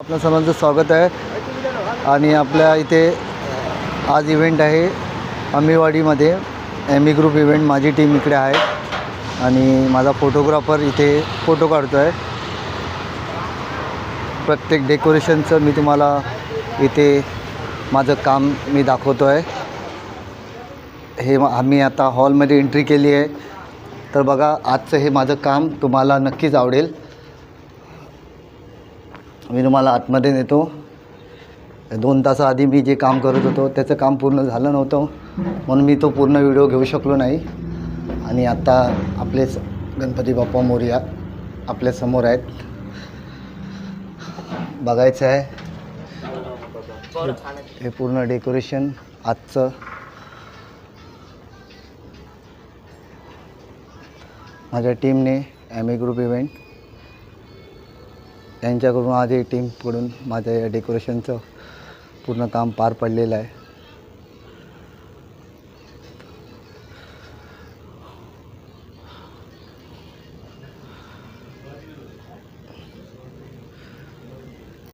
आपल्या सर्वांचं स्वागत आहे आणि आपल्या इथे आज इव्हेंट आहे अमीवाडीमध्ये एमी ग्रुप इव्हेंट. माझी टीम इकडे आहे आणि माझा फोटोग्राफर इथे फोटो काढतो आहे. प्रत्येक डेकोरेशनचं मी तुम्हाला इथे माझं काम मी दाखवतो आहे. हे आम्ही आता हॉलमध्ये एंट्री केली आहे. तर बघा आजचं हे माझं काम तुम्हाला नक्कीच आवडेल. मी तुम्हाला आतमध्ये नेतो. 2 तासाआधी मी जे काम करत होतो त्याचं काम पूर्ण झालं नव्हतं म्हणून मी तो पूर्ण व्हिडिओ घेऊ शकलो नाही. आणि आता आपलेच गणपती बाप्पा मोरया आपल्यासमोर आहेत. बघायचं आहे हे पूर्ण डेकोरेशन आजचं. माझ्या टीमने एमी ग्रुप इव्हेंट यांच्याकडून आज ही टीमकडून माझ्या या डेकोरेशनचं पूर्ण काम पार पडलेलं आहे.